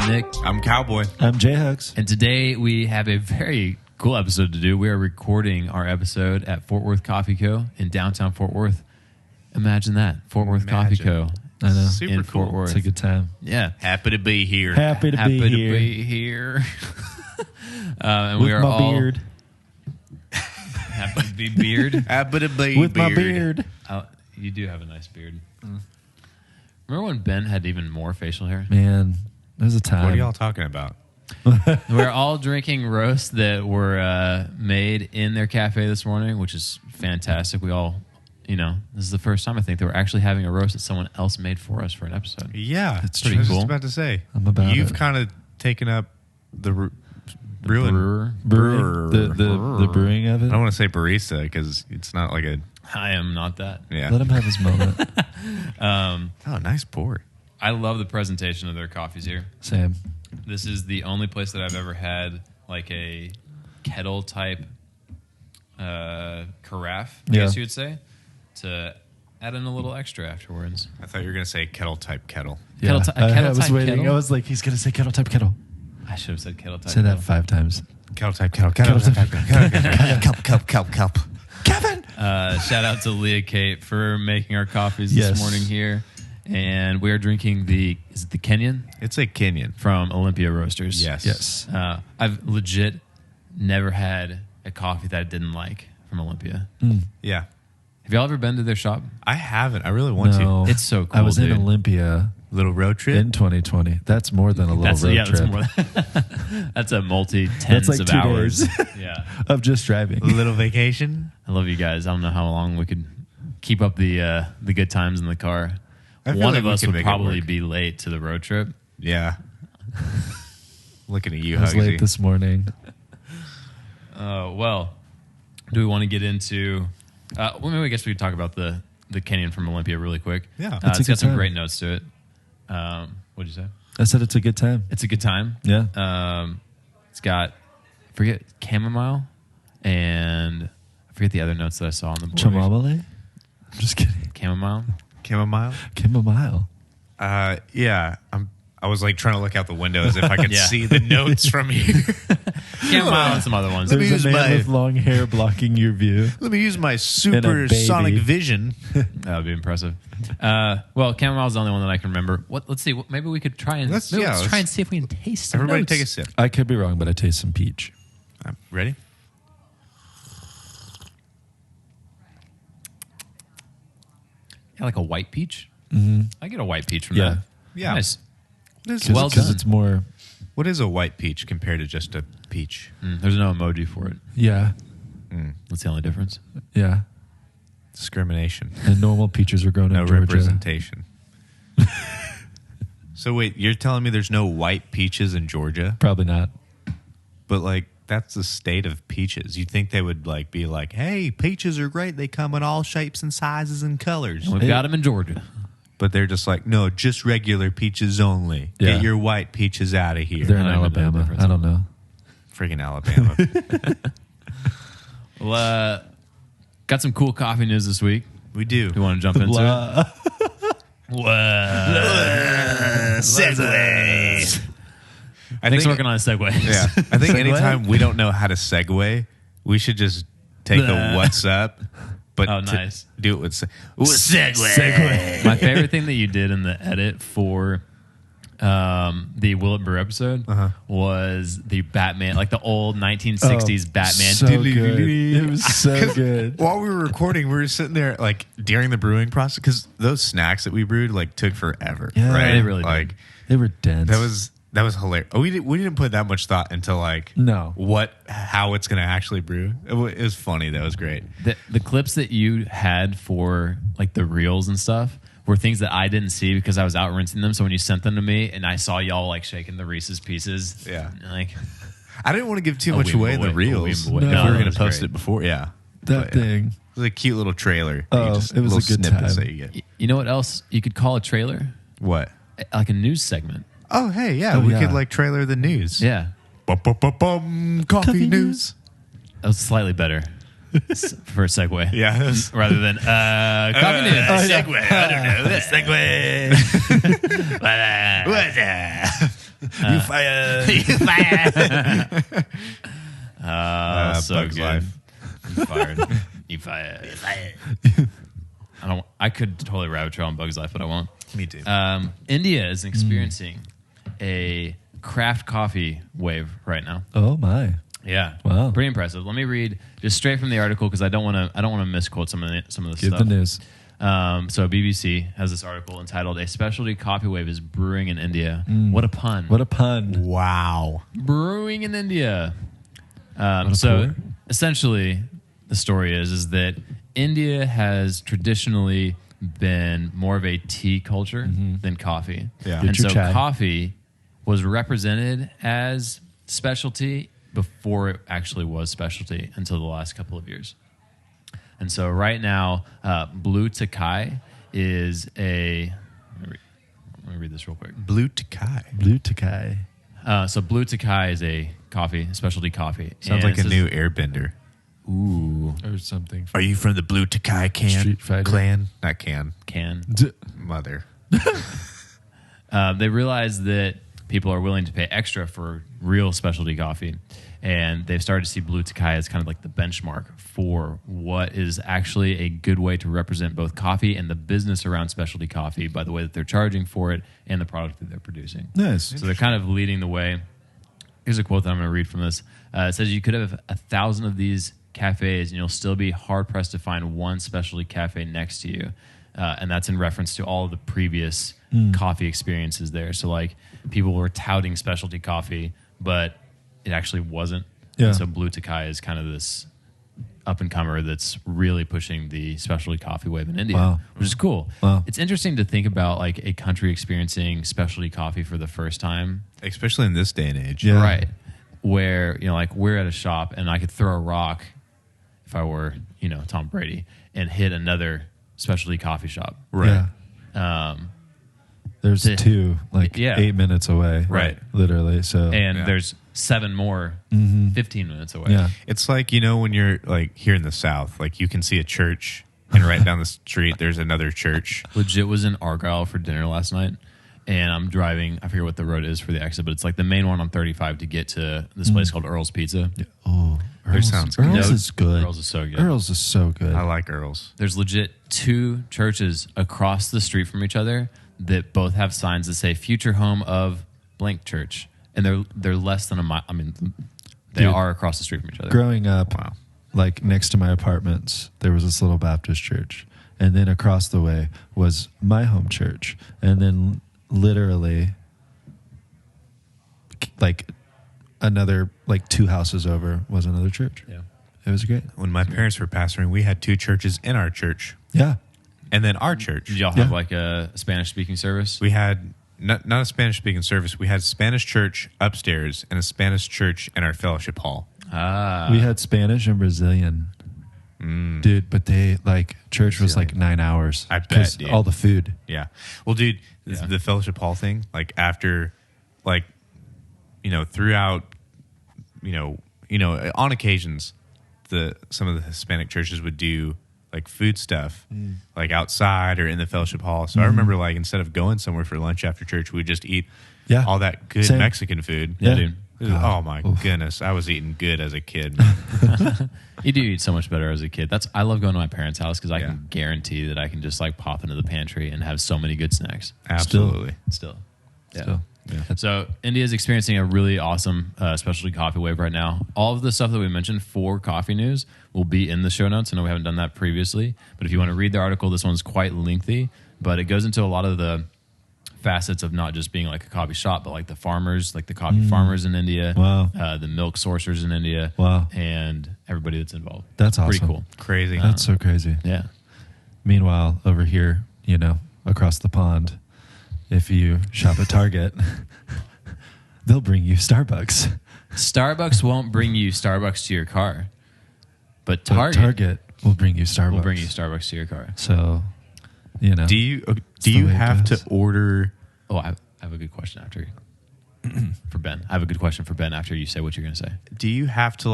Nick. I'm Cowboy. I'm J-Hugs. And today we have a very cool episode to do. We are recording our episode at Fort Worth Coffee Co. in downtown Fort Worth. Imagine that. Fort Worth Coffee Co. I know. Super in cool. Fort Worth. It's a good time. Yeah. Happy to be here. Happy to be here. And With we are my all beard. happy to be beard. Happy to be With my beard. You do have a nice beard. Remember when Ben had even more facial hair? Man, there's a time. What are y'all talking about? We're all drinking roasts that were made in their cafe this morning, which is fantastic. We all, this is the first time I think that we're actually having a roast that someone else made for us for an episode. Yeah, That's pretty I was cool. just about to say. I'm about You've it. kind of taken up the Brewer. Brewing, the brewing of I it. don't want to say barista because it's not like a I am not that. yeah. Let him have his moment. Oh, nice pour. I love the presentation of their coffees here. Same. This is the only place that I've ever had like a kettle type carafe, I guess you would say, to add in a little extra afterwards. I thought you were gonna say kettle type kettle. Kettle Yeah. ty- a kettle I was type waiting. kettle? I was like, he's going to say kettle type kettle. I should have said kettle type. Say that kettle. 5 times. Kettle type kettle. Kettle type kettle. Cup. Kevin! Shout out to Leah Kate for making our coffees Yes. this morning here. And we are drinking the Kenyan It's a Kenyan. from Olympia Roasters. Yes. Yes. I've legit never had a coffee that I didn't like from Olympia. Yeah. Have y'all ever been to their shop? I haven't. I really want No. to. It's so cool, I was dude. in Olympia Little road trip. in 2020. That's more than a little road trip. That's more. That's a multi That's tens like of 2 hours. days Yeah, of just driving. little vacation. I love you guys. I don't know how long we could keep up the good times in the car. I feel One like of we us can would make it probably work. be late to the road trip. Yeah. Looking at you, I was Hugsy. late this morning. Well, do we want to get into? Well, maybe I guess we could talk about the Kenyan from Olympia really quick. Yeah. It's a it's got good some time. great notes to it. What'd you say? I said it's a good time. It's a good time. Yeah. It's got chamomile and I forget the other notes that I saw on the board. Chamomile? I'm just kidding. Chamomile. Chamomile. Chamomile. Yeah. I was like trying to look out the window as if I could Yeah. see the notes from here. Chamomile and some other ones. Let me There's a use man my- with long hair blocking your view. Let me use my And a supersonic baby. vision. That would be impressive. Well, chamomile is the only one that I can remember. Let's see. Maybe we could try and Let's try and see if we can taste some Everybody notes. take a sip. I could be wrong, but I taste some peach. Ready? Yeah, like a white peach. I get a white peach from Yeah. that. Yeah. Nice. What is, Well Because done. it's more, what is a white peach compared to just a peach? There's no emoji for it. yeah, That's the only difference. yeah. Discrimination. And normal peaches are grown No in Georgia. representation. So wait, you're telling me there's no white peaches in Georgia? Probably not. But like that's the state of peaches. You'd think they would like be like, "Hey, peaches are great. They come in all shapes and sizes and colors." And we've got them in Georgia. But they're just like, "No, just regular peaches only. Yeah. Get your white peaches out of here." They're in I don't even know the Alabama. difference. I don't know. Freaking Alabama. Well, got some cool coffee news this week. We do. Do you want to jump into it? Blah. Segue. Thanks for working on a segue. Yeah, I think Segue? anytime we don't know how to segue, we should just take a what's up, but Oh, to nice. do it with segue. My favorite thing that you did in the edit for the Will It Brew episode was the Batman, like the old 1960s Batman. So good. It was so good. While we were recording, we were sitting there like during the brewing process because those snacks that we brewed like took forever. Yeah. right? They really did. like They were dense. that was hilarious. We didn't put that much thought into like No. how it's gonna actually brew. It was funny. That was great. The clips that you had for like the reels and stuff were things that I didn't see because I was out rinsing them. So when you sent them to me and I saw y'all like shaking the Reese's Pieces, Yeah. like I didn't want to give too A much weem away in the away, a reels. weem away. No, If we were that going was to post great. it before, yeah. that But, yeah. thing. It was a cute little trailer. Oh, it was little a good snippets time. that you get. you know what else you could call a trailer? What? Like a news segment. Oh, hey, yeah, Oh, we yeah. could like trailer the news. Yeah, Bum, coffee news. that was slightly better for a segue. Yeah. it was- Rather than coffee news. Segue. I don't know. Segue. You fired. So Bug's good. Life. You fired. You fired. You fired. I could totally rabbit trail on Bug's Life, but I won't. Me too. India is experiencing a craft coffee wave right now. Oh my. Yeah, Wow. pretty impressive. Let me read just straight from the article because I don't want to misquote some of the Give stuff. the news. So BBC has this article entitled "A Specialty Coffee Wave is Brewing in India." What a pun! What a pun. Wow. Brewing in India. a So pour. essentially, the story is that India has traditionally been more of a tea culture than coffee. Yeah. And Get your so chai. coffee was represented as specialty before it actually was specialty until the last couple of years. And so right now, Blue Takai is a... Let me read this real quick. Blue Takai. Blue Takai. So Blue Takai is a coffee, specialty coffee. Sounds And like it a says- new airbender. Ooh. Or something. Are you from the Blue Takai Street Fighter. clan? Not can. Can. Mother. They realized that people are willing to pay extra for real specialty coffee. And they've started to see Blue Takai as kind of like the benchmark for what is actually a good way to represent both coffee and the business around specialty coffee by the way that they're charging for it and the product that they're producing. Nice. So they're kind of leading the way. Here's a quote that I'm going to read from this. It says, you could have 1,000 of these cafes and you'll still be hard-pressed to find one specialty cafe next to you. And that's in reference to all of the previous coffee experiences there. So, like, people were touting specialty coffee, but it actually wasn't. Yeah. And so Blue Takai is kind of this up-and-comer that's really pushing the specialty coffee wave in India, Wow. which is cool. Wow. It's interesting to think about, like, a country experiencing specialty coffee for the first time. Especially in this day and age. Yeah. Right. Where, you know, like we're at a shop and I could throw a rock if I were, you know, Tom Brady and hit another specialty coffee shop. Right. Yeah. There's the- two, like yeah. 8 minutes away. Right. Literally. So And Yeah. there's 7 more 15 minutes away. yeah. It's like, you know, when you're like here in the South, like you can see a church and right down the street there's another church. Legit was in Argyle for dinner last night. And I'm driving, I forget what the road is for the exit, but it's like the main one on 35 to get to this place called Earl's Pizza. Oh, Earl's, sounds good. Earl's No, is good. Earl's is so good. Earl's is so good. I like Earl's. There's legit 2 churches across the street from each other that both have signs that say future home of blank church. And they're less than a mile. I mean, they Dude, are across the street from each other. Growing up, Wow. like next to my apartments, there was this little Baptist church. And then across the way was my home church. And then literally, like another, like 2 houses over was another church. Yeah. It was great. When my parents were pastoring, we had 2 churches in our church. Yeah. And then our church. Did y'all have Yeah. like a Spanish speaking service? We had not a Spanish speaking service. We had Spanish church upstairs and a Spanish church in our fellowship hall. We had Spanish and Brazilian. Dude, but they like church was like 9 hours. I bet, 'cause dude. all the food. Yeah. Well, dude, Yeah. the fellowship hall thing, like after, like, you know, throughout, you know, on occasions, some of the Hispanic churches would do like food stuff, like outside or in the fellowship hall. So I remember, like, instead of going somewhere for lunch after church, we'd just eat Yeah. all that good Same. Mexican food. Yeah. dude. Oh my goodness, I was eating good as a kid. You do eat so much better as a kid. I love going to my parents' house because I Yeah. can guarantee that I can just like pop into the pantry and have so many good snacks. Absolutely. Still. Yeah. Still. Yeah. So India is experiencing a really awesome specialty coffee wave right now. All of the stuff that we mentioned for coffee news will be in the show notes. I know we haven't done that previously, but if you want to read the article, this one's quite lengthy, but it goes into a lot of the facets of not just being like a coffee shop, but like the farmers, like the coffee farmers in India, Wow. the milk sourcers in India, Wow. and everybody that's involved. That's Pretty awesome. cool. Crazy. That's so crazy. Yeah. Meanwhile, over here, you know, across the pond, if you shop at Target, they'll bring you Starbucks. Starbucks won't bring you Starbucks to your car, but But Target, will bring you Starbucks. will bring you Starbucks to your car. So, you know. Do you the way it have to goes. order? Oh, I have a good question after for Ben. I have a good question for Ben after you say what you're going to say. Do you have to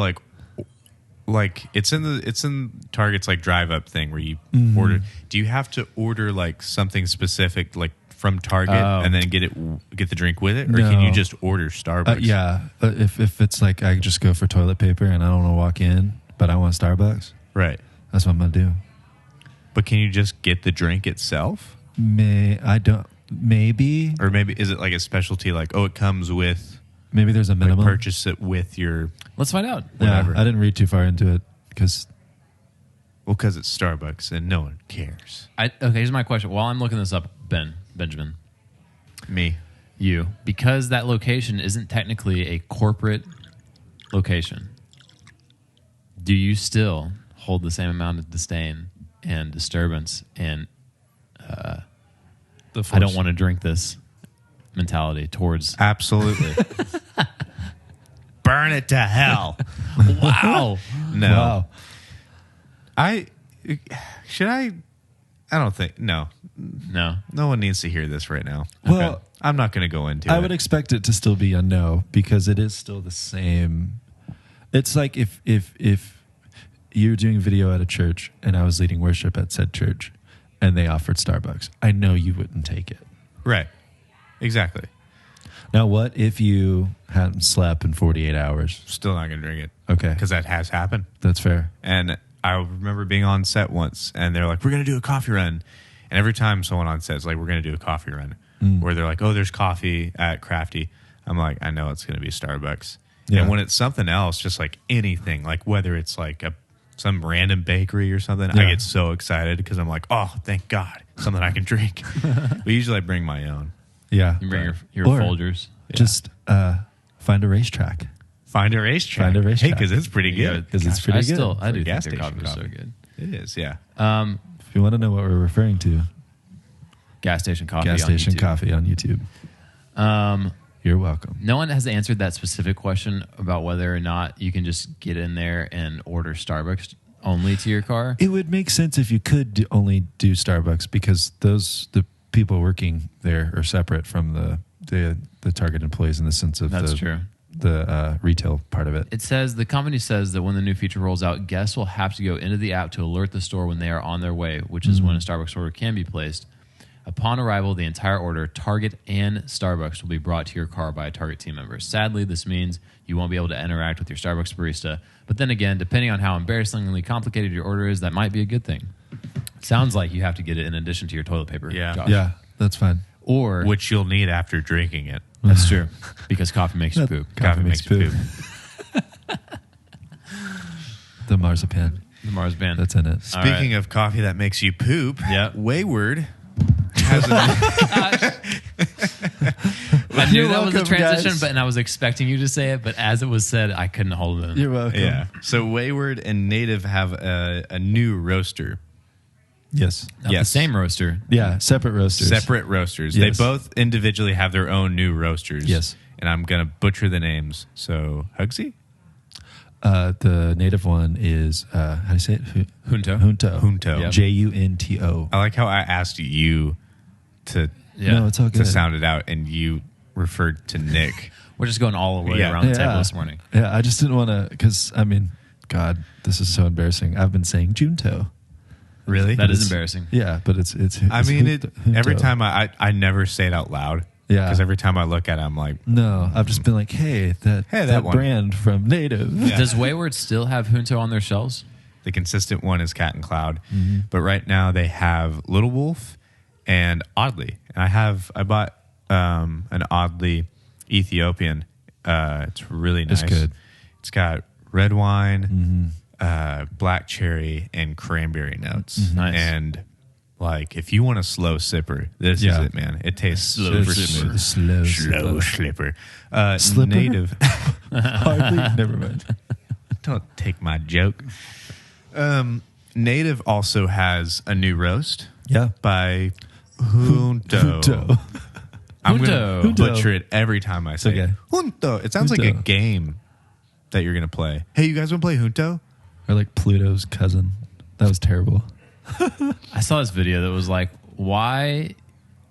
like it's in Target's like drive up thing where you order? Do you have to order like something specific like from Target and then get the drink with it, or can you just order Starbucks? Yeah, if it's like I just go for toilet paper and I don't want to walk in, but I want Starbucks, Right. that's what I'm gonna do. But can you just get the drink itself? Maybe Or maybe is it like a specialty? Like, it comes with. Maybe there's a Like minimum. purchase it with your. Let's find out. Whatever. Yeah, I didn't read too far into it because Because it's Starbucks and no one cares. Okay, here's my question. While I'm looking this up, Benjamin, Me. you, because that location isn't technically a corporate location, do you still hold the same amount of disdain and disturbance and I don't want to drink this mentality towards... Absolutely. Burn it to hell. Wow. No. Wow. I don't think. No. No. No one needs to hear this right now. Well, Okay. I'm not going to go into it. I would expect it to still be a no because it is still the same. It's like if you're doing video at a church and I was leading worship at said church and they offered Starbucks, I know you wouldn't take it. Right. Exactly. Now, what if you hadn't slept in 48 hours? Still not going to drink it. Okay. Because that has happened. That's fair. And I remember being on set once, and they're like, we're going to do a coffee run. And every time someone on set is like, we're going to do a coffee run, where they're like, oh, there's coffee at Crafty. I'm like, I know it's going to be Starbucks. Yeah. And when it's something else, just like anything, like whether it's like some random bakery or something, I Yeah. get so excited because I'm like, oh, thank God, something I can drink. But usually I bring my own. Yeah. You bring your Or Folgers. Just find a racetrack. Find a racetrack. Find a racetrack. Hey, because it's pretty good. Because it's pretty good. I do gas think their station coffee is so coffee. good. It is, yeah. If you want to know what we're referring to, Gas station coffee. gas on station YouTube. coffee on YouTube. You're welcome. No one has answered that specific question about whether or not you can just get in there and order Starbucks only to your car. It would make sense if you could only do Starbucks because the people working there are separate from the Target employees in the sense of That's true. The retail part of it. It says the company says that when the new feature rolls out, guests will have to go into the app to alert the store when they are on their way, which is when a Starbucks order can be placed. Upon arrival, the entire order, Target and Starbucks, will be brought to your car by a Target team member. Sadly, this means you won't be able to interact with your Starbucks barista. But then again, depending on how embarrassingly complicated your order is, that might be a good thing. Sounds like you have to get it in addition to your toilet paper. Yeah. Josh. Yeah, that's fine. Or Which you'll need after drinking it. that's true because coffee makes you poop. Coffee makes poop. The marzipan. The Mars band. That's in it. Speaking of coffee that makes you poop, Yeah. Wayward has a I knew You're that was a welcome, transition, guys. but and I was expecting you to say it, but as it was said, I couldn't hold it in. You're welcome. yeah. So Wayward and Native have a new roaster. Yes. Not Yes. the same roaster. Yeah, separate roasters. Separate roasters. Yes. They both individually have their own new roasters. Yes. And I'm going to butcher the names. So Hugsy? The native one is, how do you say it? Junto. Junto. Junto. Yep. Junto. I like how I asked you to Yeah. No, it's all to good. sound it out, and you referred to Nick. We're just going all the way Yeah. around the table this morning. Yeah, I just didn't want to, because, I mean, God, this is so embarrassing. I've been saying Junto. Really? That is It's- embarrassing. Yeah, but it's I mean, Junto. every time I never say it out loud. Yeah. Because every time I look at it, I'm like, No, I've just been like, hey, that one. brand from Native. Yeah. Does Wayward still have Junto on their shelves? the consistent one is Cat and Cloud. But right now they have Little Wolf and Oddly. And I bought an Oddly Ethiopian. It's really nice. It's good. It's got red wine, black cherry, and cranberry notes. Nice. And like, if you want a slow sipper, this Yeah. is it, man. It tastes Slow super sipper. smooth. Slow slipper. Slipper? Native. Hardly. Never mind. Don't take my joke. Native also has a new roast Yeah. by Junto. Junto. I'm Junto. going to butcher it every time I say okay. Junto. It sounds like a Junto. game that you're going to play. Hey, you guys want to play Junto? Or like Pluto's cousin. That was terrible. I saw this video that was like, why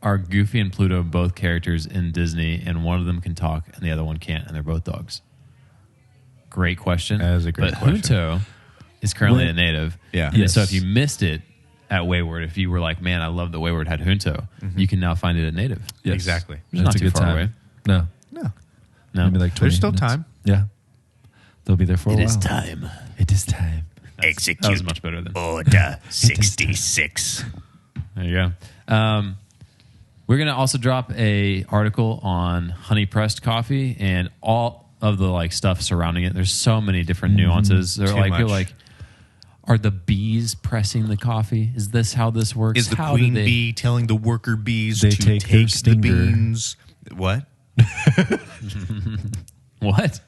are Goofy and Pluto both characters in Disney and one of them can talk and the other one can't and they're both dogs? Great question. That is a great but question. Junto is currently What? a native. Yeah. And Yes. so if you missed it, at Wayward. If you were like, man, I love that Wayward had Junto, you can now find it at Native. Yes. Exactly. It's not too far away. No. No. No, Maybe like 20 There's still minutes. time. Yeah. They'll be there for a while. time. It is time. Execute. That was much better than. Order 66. There you go. We're going to also drop a article on honey pressed coffee and all of the like stuff surrounding it. There's so many different nuances. They're Too like, much. you're like, are the bees pressing the coffee? Is this how this works? Is the How queen do they- bee telling the worker bees They to take take, their the stinger. beans? What? What?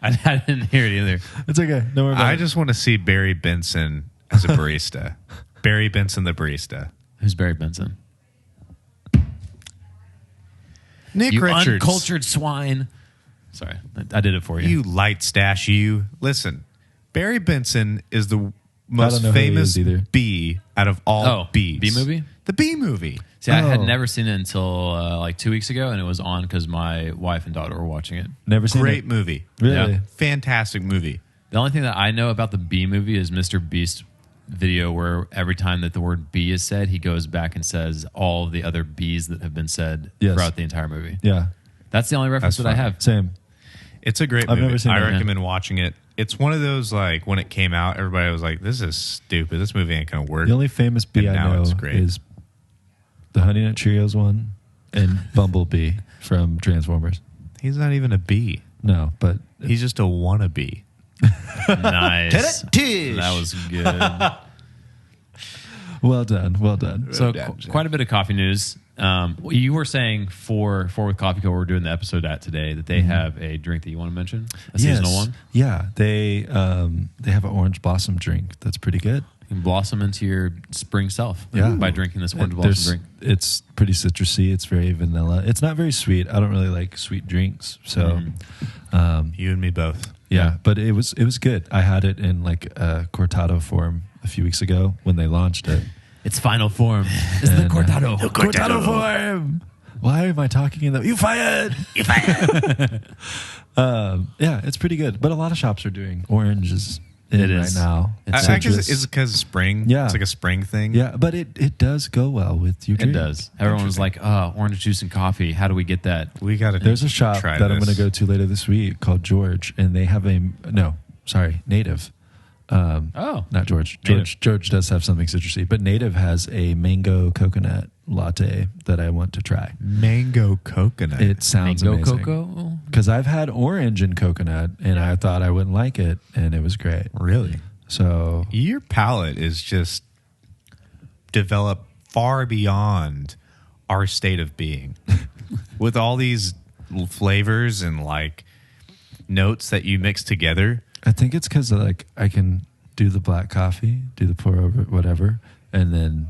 I didn't hear it either. It's okay. Don't worry about I it. just want to see Barry Benson as a barista. Barry Benson, the barista. Who's Barry Benson? Nick You Richards. uncultured swine. Sorry, I did it for you. You light stash, you. Listen, Barry Benson is the most know who he famous is either. bee out of all bees. Bee movie? The Bee Movie. See, I had Oh. never seen it until like 2 weeks ago, and it was on because my wife and daughter were watching it. Never seen Great it. movie. Really? Yeah. Fantastic movie. The only thing that I know about the Bee Movie is Mr. Beast video where every time that the word bee is said, he goes back and says all the other bees that have been said Yes. throughout the entire movie. Yeah. That's the only reference That's that I fine. have. Same. It's a great I've movie. never seen I it, yeah. recommend watching it. It's one of those, like, when it came out, everybody was like, this is stupid. This movie ain't going to work. The only famous bee And I now know it's great. is the Honey Nut Cheerios one and Bumblebee from Transformers. He's not even a bee. No, but He's just a wannabe. Nice. Tish. That was good. well done. Well done. So Yeah. quite a bit of coffee news. You were saying for with Coffee Co, we're doing the episode at today that they have a drink that you want to mention, a seasonal one. Yeah, they have an orange blossom drink that's pretty good. You can blossom into your spring self Yeah. by drinking this orange There's- blossom drink. It's pretty citrusy. It's very vanilla. It's not very sweet. I don't really like sweet drinks, so You and me both. yeah. But it was good. I had it in like a cortado form a few weeks ago when they launched it. Its final form is the And, cortado. Cortado form. Why am I talking in the? You fired. You fired. Yeah, it's pretty good. But a lot of shops are doing oranges It right is. now. It's I guess citrus. it's because of spring. Yeah. It's like a spring thing. Yeah, but it does go well with your It drink. does. Everyone was like, "Oh, orange juice and coffee. How do we get that?" We got to There's a shop try that I'm this. going to go to later this week called George, and they have Native. Oh, Not George. Native. George does have something citrusy, but Native has a mango coconut latte that I want to try. Mango coconut. It sounds mango amazing. cocoa. Because I've had orange and coconut, and I thought I wouldn't like it, and it was great. really? So Your palate is just developed far beyond our state of being. With all these flavors and like notes that you mix together. I think it's because like I can do the black coffee, do the pour over, whatever, and then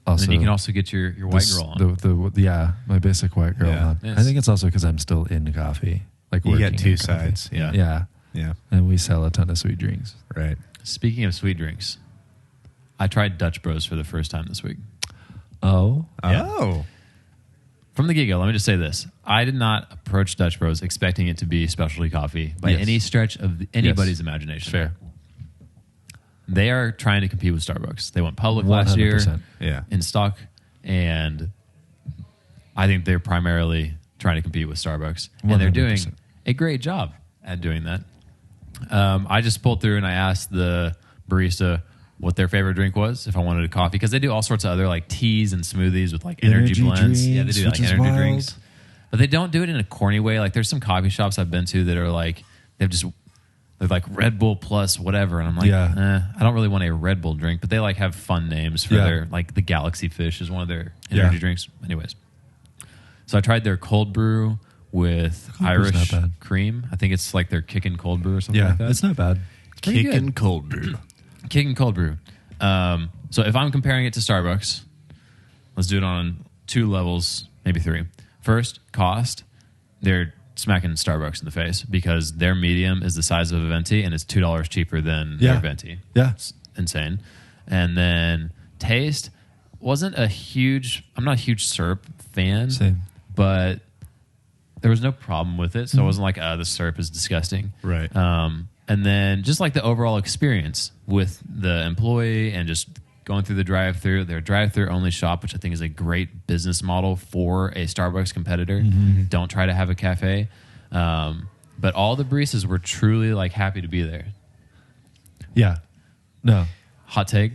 also And then you can also get your white this- girl on. yeah, my basic white girl Yeah. on. Yes. I think it's also because I'm still in coffee. Like You working get two in coffee. sides. Yeah. Yeah, Yeah. and we sell a ton of sweet drinks. Right. Speaking of sweet drinks, I tried Dutch Bros for the first time this week. Oh, Oh. From the get-go, let me just say this. I did not approach Dutch Bros expecting it to be specialty coffee by Yes. any stretch of anybody's Yes. imagination. Fair. They are trying to compete with Starbucks. They went public last year 100%. Yeah. in stock, and I think they're primarily trying to compete with Starbucks. And they're doing 100%. a great job at doing that. I just pulled through and I asked the barista what their favorite drink was if I wanted a coffee, because they do all sorts of other like teas and smoothies with like energy blends. Yeah, they drinks, do like which is energy wild. drinks, but they don't do it in a corny way. Like there's some coffee shops I've been to that are like they're like Red Bull plus whatever, and I'm like, Yeah. I don't really want a Red Bull drink, but they like have fun names for Yeah. their like the Galaxy Fish is one of their Yeah. energy drinks. Anyways, so I tried their cold brew with Cold brew's Irish not bad. cream. I think it's like their kickin' cold brew or something yeah, like that. it's not bad. pretty good. Kicking cold brew. Kicking cold brew. So if I'm comparing it to Starbucks, let's do it on 2 levels, maybe 3. First, cost. They're smacking Starbucks in the face because their medium is the size of a venti and it's $2 cheaper than Yeah. their venti. Yeah, It's insane. And then taste wasn't a huge. I'm not a huge syrup fan, Same. but there was no problem with it. So it wasn't like, the syrup is disgusting. Right. And then just like the overall experience with the employee and just going through the drive-through. They're a drive-through only shop, which I think is a great business model for a Starbucks competitor. Don't try to have a cafe. But all the baristas were truly like happy to be there. Yeah. No. Hot take.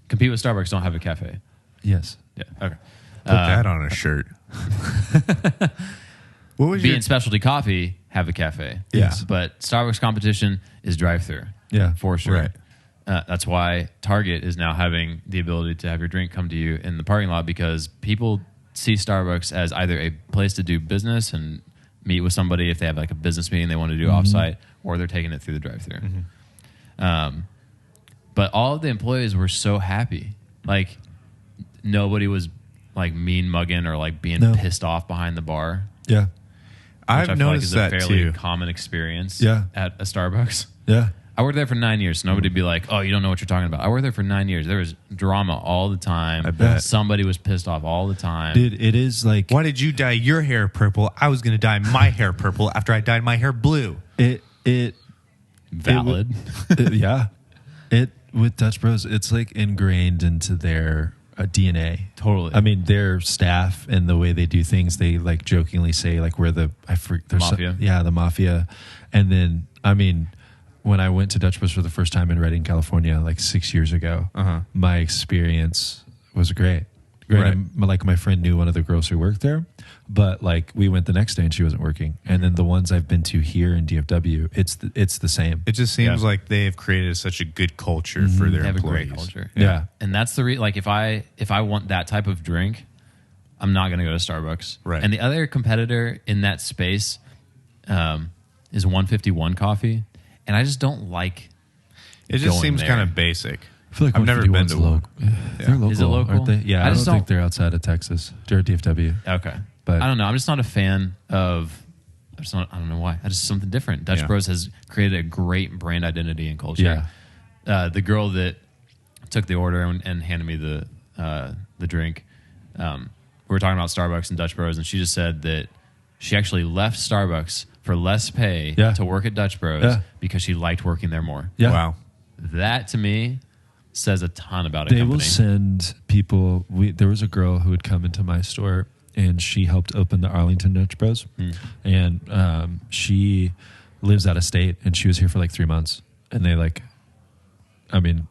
Compete with Starbucks, don't have a cafe. Yes. Yeah. Okay. Put that on a shirt. What was Be your in specialty coffee, have a cafe. Yeah. But Starbucks competition is drive-through. Yeah. For sure. Right. That's why Target is now having the ability to have your drink come to you in the parking lot, because people see Starbucks as either a place to do business and meet with somebody if they have like a business meeting they want to do offsite, or they're taking it through the drive-through. But all of the employees were so happy. Like nobody was like mean mugging or like being pissed off behind the bar. Yeah. Which I've noticed is that a fairly too. common experience Yeah. at a Starbucks. Yeah. I worked there for 9 years, so nobody would be like, oh, you don't know what you're talking about. I worked there for 9 years. There was drama all the time. I bet. Somebody was pissed off all the time. Dude, it is like Why did you dye your hair purple? I was going to dye my hair purple after I dyed my hair blue. it Valid. yeah. It with Dutch Bros, it's like ingrained into their DNA. Totally. I mean, their staff and the way they do things, they like jokingly say like we're the Mafia. The mafia. And then I mean, when I went to Dutch Bros for the first time in Redding, California, like 6 years ago, my experience was great. Right. Like my friend knew one of the girls who worked there, but like we went the next day and she wasn't working. And then the ones I've been to here in DFW, it's the same. It just seems like they've created such a good culture for their They have employees. a great culture. Yeah. And that's the like if I want that type of drink, I'm not going to go to Starbucks. Right. And the other competitor in that space is 151 Coffee, and I just don't like. It just going seems there. kind of basic. I feel like I've never been to one. They're local, Is it local? aren't they? Yeah, I I just don't think don't- they're outside of Texas. They're DFW. Okay. But- I don't know. I'm just not a fan of. I don't know why. I just something different. Dutch Yeah. Bros has created a great brand identity and culture. Yeah. The girl that took the order and handed me the drink, we were talking about Starbucks and Dutch Bros, and she just said that she actually left Starbucks for less pay Yeah. to work at Dutch Bros Yeah. because she liked working there more. Yeah. Wow. That to me says a ton about a They company. will send people. There was a girl who would come into my store, and she helped open the Arlington Dutch Bros. And she lives out of state, and she was here for like 3 months. And they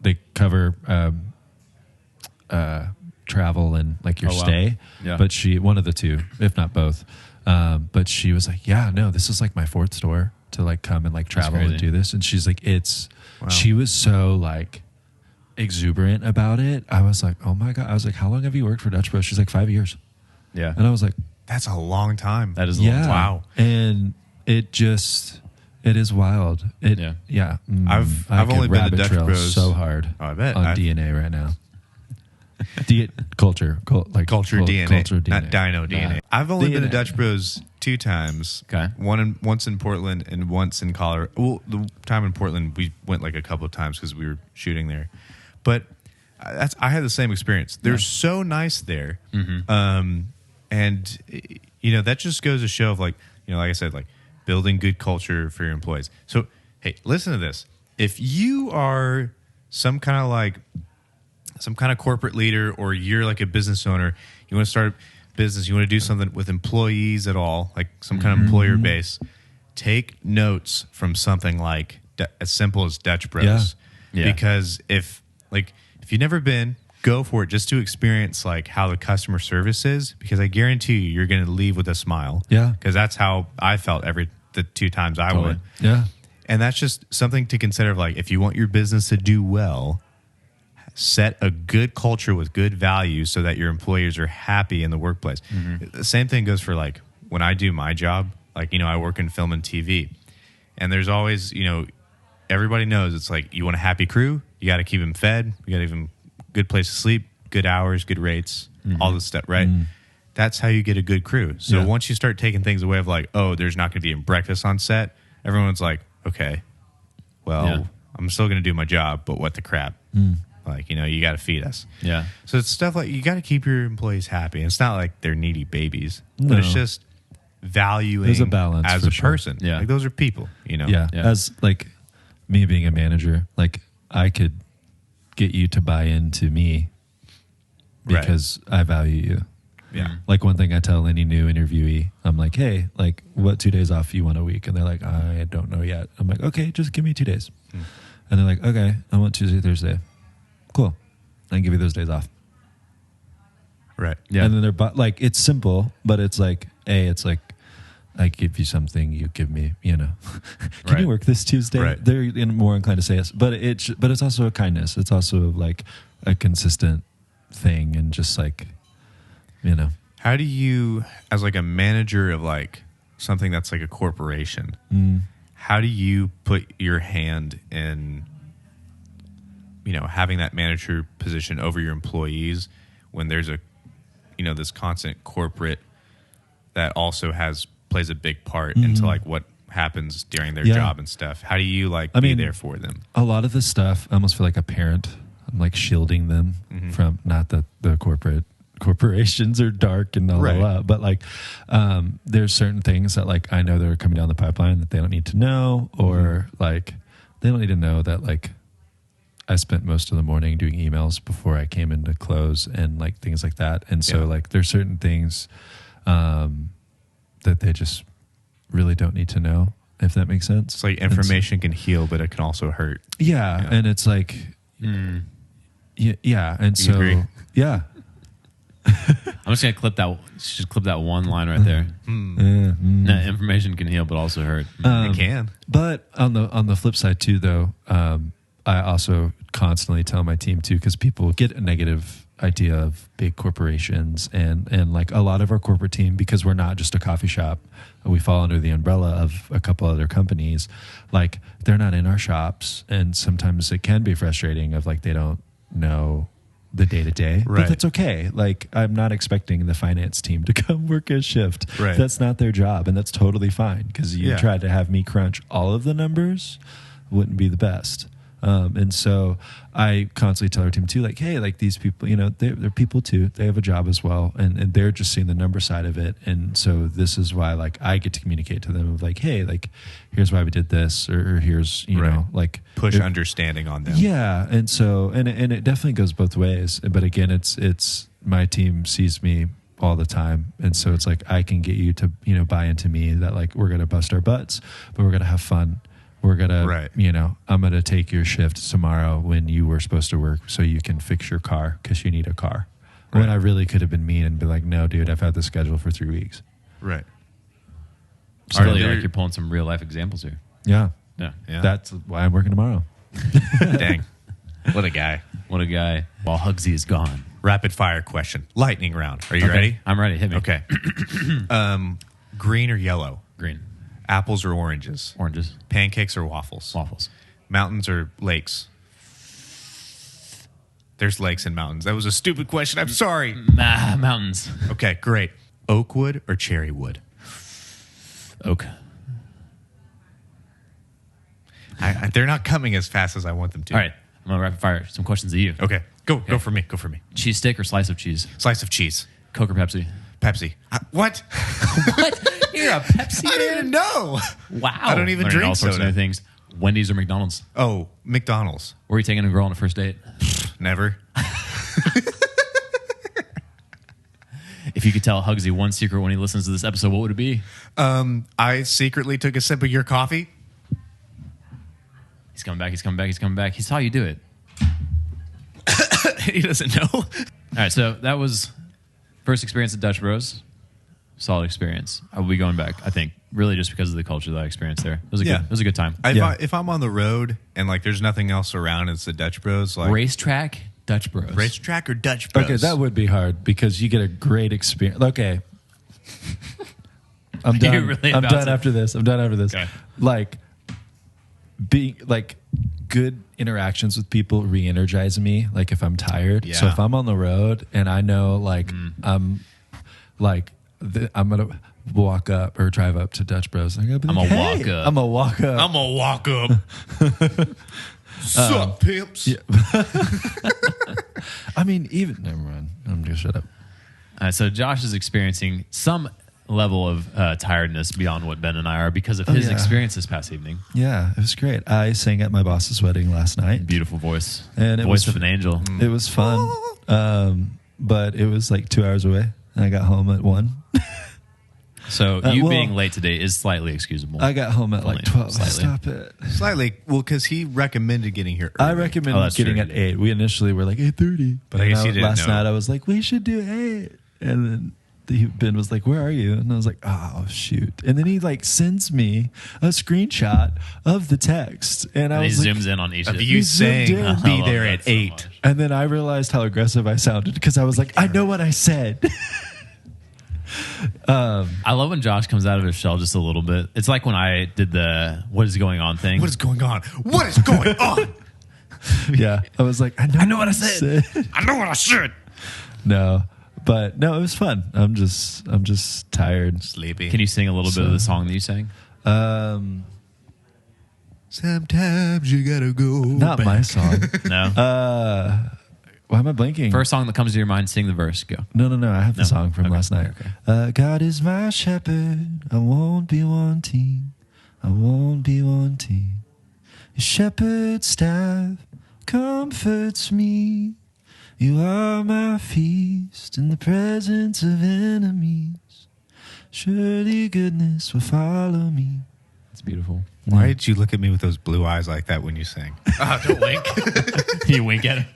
they cover travel and like your Oh, wow. stay. Yeah. But one of the two, if not both. But she was like, yeah, no, this is like my fourth store to like come and like travel and crazy. do this. And she's like, Wow. she was so like exuberant about it. I was like, oh my God. I was like, how long have you worked for Dutch Bros? She's like 5 years. Yeah. And I was like, That's a long time. That is a long yeah. time. Wow. And it is wild. Yeah. I've could only been to rabbit Dutch trail Bros. so hard Oh, I bet. on I've- DNA right now. Culture DNA. Culture DNA, not Dino DNA. Nah. I've only been to DNA. Dutch Bros 2 times. Okay. Once in Portland and once in Colorado. Well, the time in Portland we went like a couple of times because we were shooting there. But I had the same experience. They're so nice there, and that just goes to show of like like I said, like building good culture for your employees. So hey, listen to this. If you are some kind of corporate leader, or you're like a business owner, you want to start a business, you want to do something with employees at all, like some kind of employer base, take notes from something like as simple as Dutch Bros. Yeah. Yeah. Because if you've never been, go for it just to experience like how the customer service is, because I guarantee you're going to leave with a smile. Yeah. Because that's how I felt the 2 times I Totally. went. Yeah. And that's just something to consider of like, if you want your business to do well, set a good culture with good values so that your employees are happy in the workplace. The same thing goes for like when I do my job, like, I work in film and TV, and there's always, everybody knows it's like, you want a happy crew, you got to keep them fed, you got to give them good place to sleep, good hours, good rates, all this stuff, right? That's how you get a good crew. So Yeah. once you start taking things away of like, oh, there's not going to be a breakfast on set, everyone's like, okay, well, Yeah. I'm still going to do my job, but what the crap? Like, you got to feed us. Yeah. So it's stuff like you got to keep your employees happy. It's not like they're needy babies, No. but it's just valuing There's a balance as for a sure. person. Yeah. Like those are people, you know? Yeah. Yeah. As like me being a manager, like I could get you to buy into me Right. because I value you. Yeah. Like one thing I tell any new interviewee, I'm like, hey, like what 2 days off you want a week? And they're like, I don't know yet. I'm like, okay, just give me 2 days. And they're like, okay, I want Tuesday, Thursday. Cool. I can give you those days off. Right. Yeah. And then they're like, it's simple, but it's like, it's like, I give you something, you give me, can Right. you work this Tuesday? Right. They're more inclined to say yes, but it's also a kindness. It's also like a consistent thing, and just like, How do you, as like a manager of like something that's like a corporation, how do you put your hand in, having that manager position over your employees when there's a, this constant corporate that also plays a big part into like what happens during their Yeah. job and stuff? How do you like I be mean, there for them? a lot of this stuff, I almost feel like a parent. I'm like shielding them from, not that the corporations are dark and all Right. that, but like there's certain things that like I know that are coming down the pipeline that they don't need to know, or like they don't need to know that like I spent most of the morning doing emails before I came into close and like things like that. And so Yeah. like there's certain things that they just really don't need to know, if that makes sense. It's like And so- information can heal, but it can also hurt. yeah, Yeah. and it's like, yeah, and You so agree? yeah, I'm just gonna clip that one line right there. Nah, information can heal, but also hurt. It can. But on the flip side too, though, I also constantly tell my team too, because people get a negative idea of big corporations and like a lot of our corporate team, because we're not just a coffee shop, we fall under the umbrella of a couple other companies. Like they're not in our shops, and sometimes it can be frustrating of like they don't know the day to day, Right. but that's okay. Like I'm not expecting the finance team to come work a shift. Right. That's not their job, and that's totally fine, because you Yeah. tried to have me crunch all of the numbers, wouldn't be the best. And so I constantly tell our team too, like, hey, like these people, they're people too. They have a job as well, and they're just seeing the number side of it. And so this is why, like, I get to communicate to them of like, hey, like, here's why we did this, or here's, Right. like Push there- understanding on them. yeah, and so and it definitely goes both ways. But again, it's my team sees me all the time, and so it's like I can get you to buy into me that like we're gonna bust our butts, but we're gonna have fun. We're gonna Right. I'm gonna take your shift tomorrow when you were supposed to work, so you can fix your car because you need a car. When Right. I really could have been mean and be like, no, dude, I've had this schedule for 3 weeks. Right. So really, there- like you're pulling some real life examples here. Yeah, Yeah. Yeah. that's why I'm working tomorrow. Dang. What a guy. What a guy. While Hugsy is gone. Rapid fire question. Lightning round. Are you Okay, ready? I'm ready. Hit me. Okay. Green or yellow? Green. Apples or oranges? Oranges. Pancakes or waffles? Waffles. Mountains or lakes? There's lakes and mountains. That was a stupid question. I'm sorry. Mountains. Okay, great. Oak wood or cherry wood? Oak. They're not coming as fast as I want them to. All right. I'm going to rapid fire some questions to you. Okay. Go for me. Go for me. Cheesesteak or slice of cheese? Slice of cheese. Coke or Pepsi? Pepsi. What? What? You're a Pepsi I didn't know. Wow. I don't even Learning drink all sorts soda. of new things. Wendy's or McDonald's? Oh, McDonald's. Where are you taking a girl on a first date? Never. If you could tell Hugsy one secret when he listens to this episode, what would it be? I secretly took a sip of your coffee. He's coming back. He's coming back. He's coming back. He saw you do it. He doesn't know. All right. So that was first experience at Dutch Bros. Solid experience. I will be going back, I think, really just because of the culture that I experienced there. It was a Yeah. good. It was a good time. If I'm on the road and like there's nothing else around, it's the Dutch Bros. Like Racetrack, Dutch Bros. racetrack or Dutch Bros. Okay, that would be hard because you get a great experience. Okay. I'm done. really I'm about done to- after this. I'm done after this. Okay. Like being like good interactions with people re-energize me like if I'm tired. So Yeah. if I'm on the road and I know like I'm like I'm going to walk up or drive up to Dutch Bros. And I'm I'ma like, walk hey, up. I'm going to walk up. I'm gonna walk up. Sup, pimps? yeah. I mean, even never mind. I'm just shut up. So Josh is experiencing some level of tiredness beyond what Ben and I are because of his yeah. experience this past evening. Yeah, it was great. I sang at my boss's wedding last night. Beautiful voice. And it voice was of an angel. It was fun, but it was like 2 hours away. And I got home at 1. So you being late today is slightly excusable. I got home at like 12. Slightly. Stop it. Slightly. Well, because he recommended getting here early. I recommend getting at 8. We initially were like 8:30. But I guess you didn't last know. night I was like, we should do 8. And then Ben was like, where are you? And I was like, oh, shoot. And then he like sends me a screenshot of the text. And I and he was like, zooms in on each Of of you He zoomed saying in. I be love there that at so 8. much. and then I realized how aggressive I sounded because I was like, I know what I said. I love when Josh comes out of his shell just a little bit. It's like when I did the "What is going on" thing. What is going on? What is going on? Yeah. I was like, I know what I said. I know what I should. No. But no, it was fun. I'm just tired. Sleepy. Can you sing a little bit of the song that you sang? Sometimes you gotta go. Not back. my song. No. Why am I blanking? First song that comes to your mind, sing the verse. Go. No. I have the No? song from Okay. last night. Okay. God is my shepherd. I won't be wanting. I won't be wanting. His shepherd's staff comforts me. You are my feast in the presence of enemies. Surely goodness will follow me. It's beautiful. Why did you look at me with those blue eyes like that when you sang? Don't wink. You wink at him.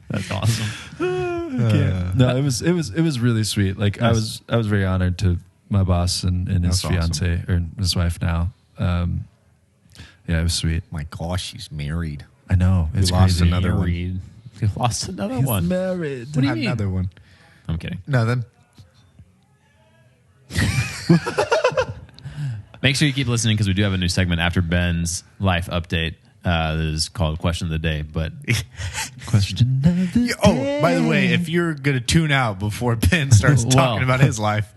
That's awesome. No, it was really sweet. Like I was very honored to my boss and his That's fiance or his wife now. Yeah, it was sweet. My gosh, she's married. I know. It's We lost crazy. another one. You lost another He's one. married. What do you mean? Another one. I'm kidding. Nothing. Make sure you keep listening because we do have a new segment after Ben's life update that is called Question of the Day. But Question of the day. Oh, by the way, if you're gonna tune out before Ben starts Well, talking about his life,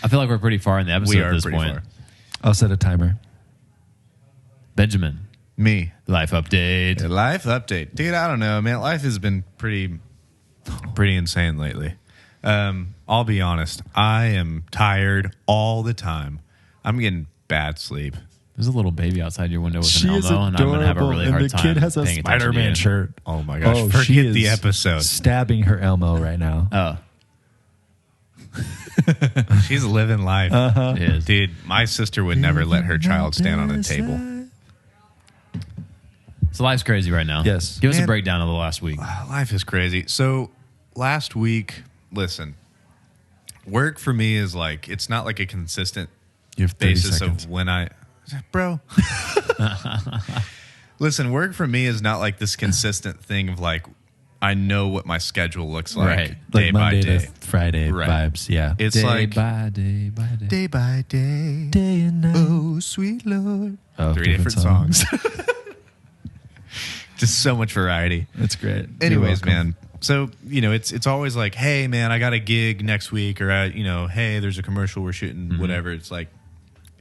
I feel like we're pretty far in the episode we are at this pretty point. far. I'll set a timer. Benjamin, Me. life update. A life update, dude. I don't know, man. Life has been pretty insane lately. I'll be honest. I am tired all the time. I'm getting bad sleep. There's a little baby outside your window with She an is Elmo, and I'm going to have a adorable, really and hard the time kid has a paying attention to Spider-Man you. shirt. Oh my gosh! she Forget is the episode. stabbing her Elmo right now. Oh, She's living life, it is. dude. My sister would never let her child stand on a table. So life's crazy right now. Yes. Give us a Man. breakdown of the last week. Life is crazy. So last week, listen, work for me is like it's not like a consistent You have 30 basis seconds. of when bro. Listen, work for me is not like this consistent thing of like I know what my schedule looks like Right. day Like by Monday day. to Friday Right. vibes. Yeah. It's Day like by day by day. day by day. Day and night. Oh, sweet Lord. Oh, 3 different songs. Just so much variety. It's great. Anyways, man. So, it's always like, hey, man, I got a gig next week, or, hey, there's a commercial we're shooting, whatever. It's like,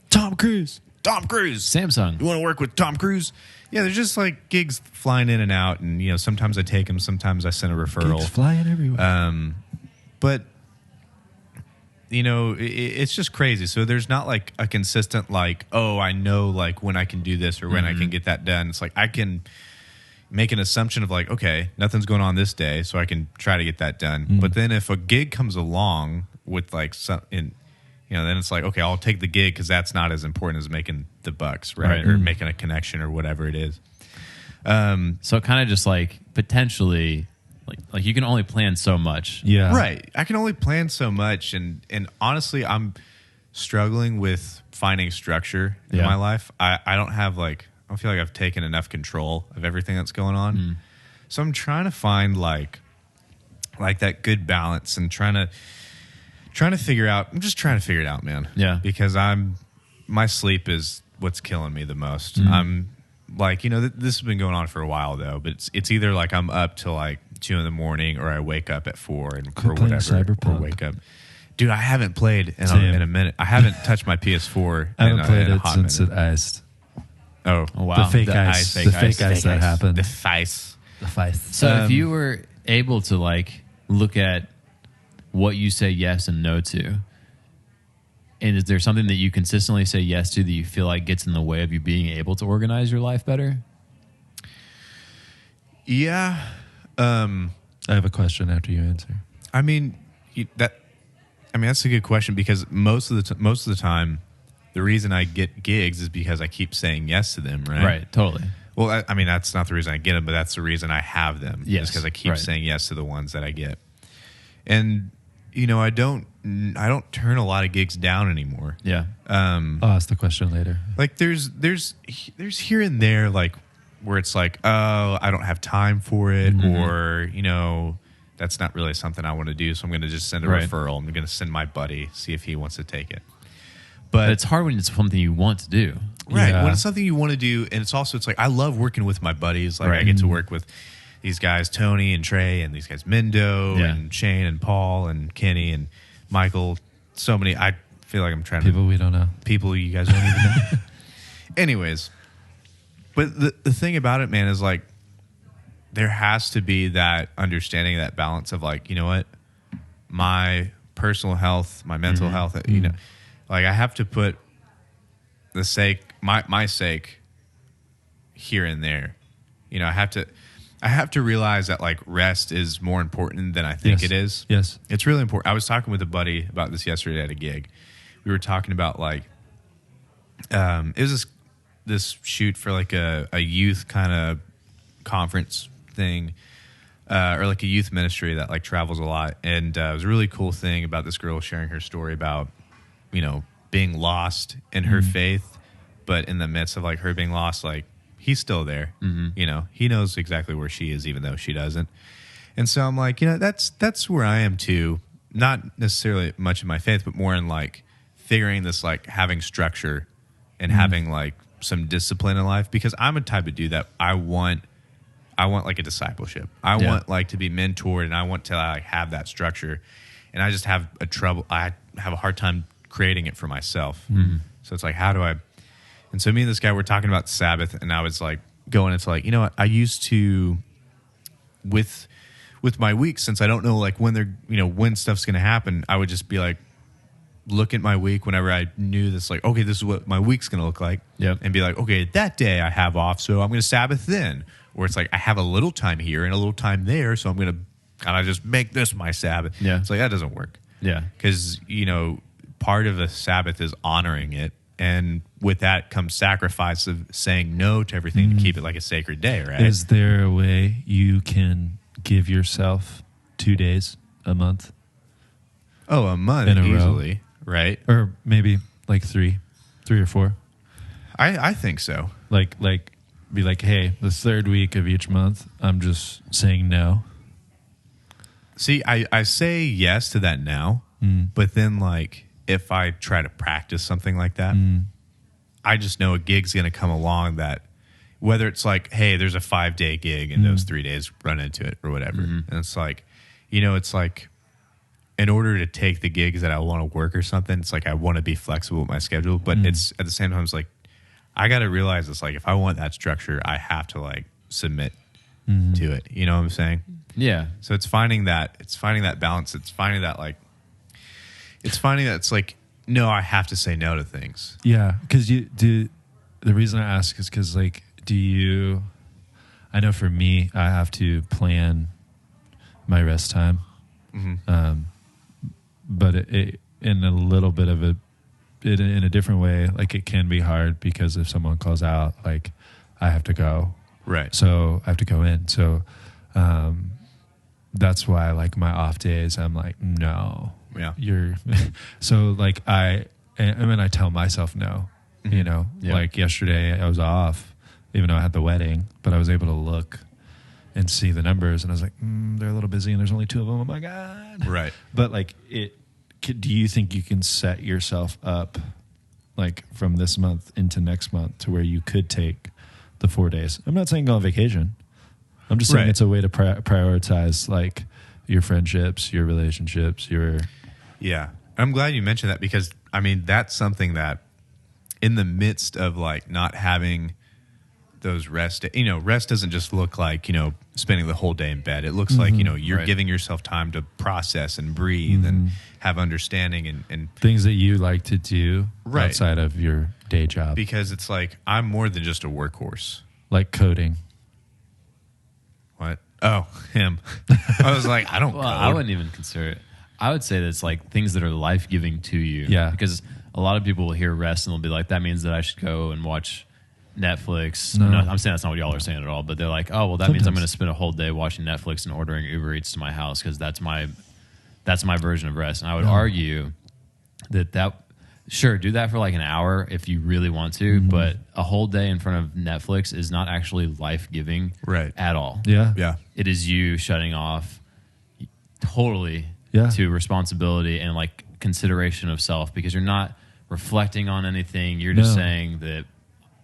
Tom Cruise. Tom Cruise. Samsung. You want to work with Tom Cruise? Yeah, there's just like gigs flying in and out, and, sometimes I take them, sometimes I send a referral. Gigs flying everywhere. But, it's just crazy. So there's not like a consistent, like, oh, I know like when I can do this or when I can get that done. It's like I can make an assumption of like, okay, nothing's going on this day, so I can try to get that done. But then if a gig comes along with like then it's like, okay, I'll take the gig because that's not as important as making the bucks, right? Or making a connection or whatever it is. So kind of just like potentially, like you can only plan so much. yeah. Right. I can only plan so much, and honestly, I'm struggling with finding structure in Yeah. my life. I don't have I don't feel like I've taken enough control of everything that's going on. So I'm trying to find like that good balance and trying to figure out. I'm just trying to figure it out, man. Yeah. Because my sleep is what's killing me the most. I'm like, this has been going on for a while though, but it's either like I'm up till like 2 a.m. or I wake up at 4 or playing whatever, Cyberpunk. or wake up. Dude, I haven't played in Same. a minute. I haven't touched my PS4 I haven't played in a it hot since minute. it iced. Oh, Oh, wow. The fake The ice. fake The fake ice. ice that happened. the face. The face. So if you were able to like look at what you say yes and no to, And is there something that you consistently say yes to that you feel like gets in the way of you being able to organize your life better? Yeah. I have a question after you answer. I mean, that's a good question because most of the time, the reason I get gigs is because I keep saying yes to them, right? Right, totally. Well, I mean, that's not the reason I get them, but that's the reason I have them. Yes, because I keep right. saying yes to the ones that I get. And I don't turn a lot of gigs down anymore. Yeah. I'll ask the question later. Like there's here and there like where it's like, oh, I don't have time for it, or that's not really something I want to do, so I'm going to just send a Right. referral. I'm going to send my buddy, see if he wants to take it. But it's hard when it's something you want to do. Right. Yeah. When it's something you want to do, and it's like I love working with my buddies. Like I get to work with these guys, Tony and Trey, and these guys, Mendo and Shane and Paul and Kenny and Michael. So many. I feel like I'm trying People we don't know. people you guys don't even know. Anyways, but the thing about it, man, is like there has to be that understanding, that balance of like, you know what, my personal health, my mental health, like I have to put the sake, my sake here and there. I have to realize that like rest is more important than I think it is. Yes. It's really important. I was talking with a buddy about this yesterday at a gig. We were talking about like, it was this shoot for like a youth kind of conference thing, or like a youth ministry that like travels a lot. And it was a really cool thing about this girl sharing her story about, being lost in her faith, but in the midst of like her being lost, like he's still there. He knows exactly where she is, even though she doesn't. And so I'm like, that's where I am too. Not necessarily much in my faith, but more in like figuring this, like having structure and having like some discipline in life, because I'm a type of dude that I want like a discipleship. I want like to be mentored, and I want to like have that structure. And I just have I have a hard time creating it for myself. So it's like, how do I? And so me and this guy were talking about Sabbath, and I was like going into like, what, I used to with my weeks, since I don't know like when they're when stuff's gonna happen, I would just be like, look at my week whenever I knew this, like, okay, this is what my week's gonna look like. And be like, okay, that day I have off, so I'm gonna Sabbath then. Or it's like I have a little time here and a little time there, so I'm gonna kind of just make this my Sabbath. It's like that doesn't work. Because part of a Sabbath is honoring it, and with that comes sacrifice of saying no to everything to keep it like a sacred day, right? Is there a way you can give yourself 2 days a month? Oh, a month in a easily, right? Or maybe like three or four. I think so. Like be like, hey, the third week of each month, I'm just saying no. See, I say yes to that now, but then like if I try to practice something like that, I just know a gig's going to come along that, whether it's like, hey, there's a 5-day gig and those 3 days run into it or whatever. And it's like, it's like in order to take the gigs that I want to work or something, it's like I want to be flexible with my schedule, but it's at the same time, it's like, I got to realize it's like, if I want that structure, I have to like submit to it. You know what I'm saying? Yeah. So it's finding that balance. It's finding that it's like, no, I have to say no to things. Yeah. Cause the reason I ask is cause like, I know for me, I have to plan my rest time. But it in a little bit of in a different way, like it can be hard because if someone calls out, like I have to go. Right. So I have to go in. So, that's why like my off days, I'm like, no, so like I tell myself no, like yesterday I was off, even though I had the wedding, but I was able to look and see the numbers, and I was like, they're a little busy and there's only 2 of them. Oh my God. Right. But like do you think you can set yourself up like from this month into next month to where you could take the 4 days? I'm not saying go on vacation. I'm just saying it's a way to prioritize like your friendships, your relationships, Yeah. I'm glad you mentioned that, because I mean, that's something that in the midst of like not having those rest, rest doesn't just look like, spending the whole day in bed. It looks like, you're Right. giving yourself time to process and breathe and have understanding and Things that you like to do Right. outside of your day job, because it's like, I'm more than just a workhorse. like coding. What? Oh, him. I was like, I don't Well, code. I wouldn't even consider it. I would say that it's like things that are life giving to you. Yeah. Because a lot of people will hear rest and they'll be like, that means that I should go and watch Netflix. No. I'm saying that's not what y'all are saying at all, but they're like, oh, well, that means I'm Sometimes. going to spend a whole day watching Netflix and ordering Uber Eats to my house because that's my version of rest. And I would argue that sure, do that for like an hour if you really want to, but a whole day in front of Netflix is not actually life giving Right. at all. Yeah. Yeah. It is you shutting off totally Yeah. to responsibility and like consideration of self because you're not reflecting on anything. You're just No. saying that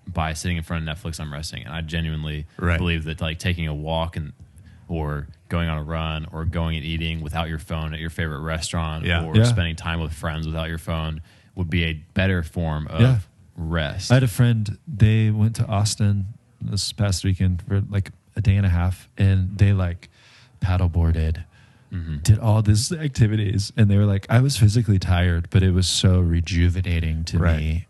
by sitting in front of Netflix, I'm resting. And I genuinely Right. believe that like taking a walk or going on a run or going and eating without your phone at your favorite restaurant Yeah. or Yeah. spending time with friends without your phone would be a better form of Yeah. rest. I had a friend, they went to Austin this past weekend for like a day and a half, and they like paddleboarded, did all these activities, and they were like, I was physically tired, but it was so rejuvenating to Right. me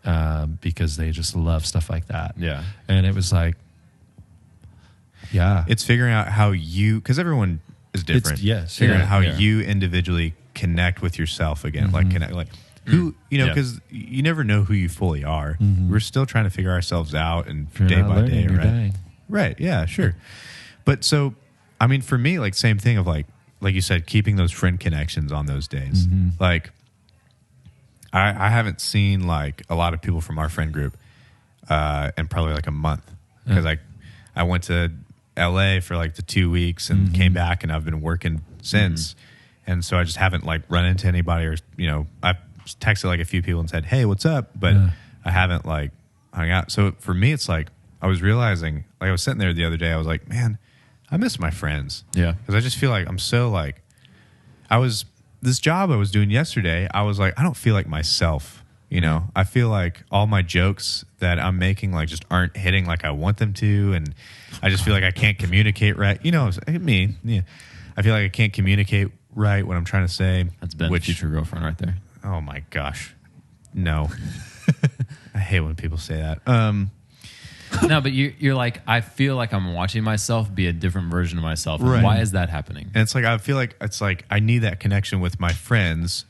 because they just love stuff like that. Yeah. And it was like, yeah. It's figuring out how because everyone is different. yes, Figuring yeah, out how yeah. you individually connect with yourself again. Like, connect, like who, Yeah. because you never know who you fully are. We're still trying to figure ourselves out and If you're day not by learning, day, you're right? dying. Right. Yeah, sure. But so, I mean, for me, like, same thing of like you said, keeping those friend connections on those days. Like, I haven't seen like a lot of people from our friend group in probably like a month because I went to LA for like the 2 weeks and came back and I've been working since. And so I just haven't like run into anybody or, I've texted like a few people and said, hey, what's up? But I haven't like hung out. So for me, it's like, I was realizing, like I was sitting there the other day, I was like, man, I miss my friends. Yeah. Because I just feel like I'm so like, this job I was doing yesterday, I was like, I don't feel like myself, I feel like all my jokes that I'm making like just aren't hitting like I want them to. And I just feel like I can't communicate right. Me, yeah. I feel like I can't communicate right what I'm trying to say. That's Ben's future girlfriend right there. Oh my gosh. No. I hate when people say that. No, but you're like, I feel like I'm watching myself be a different version of myself. Right. Why is that happening? And it's like, I feel like it's like I need that connection with my friends.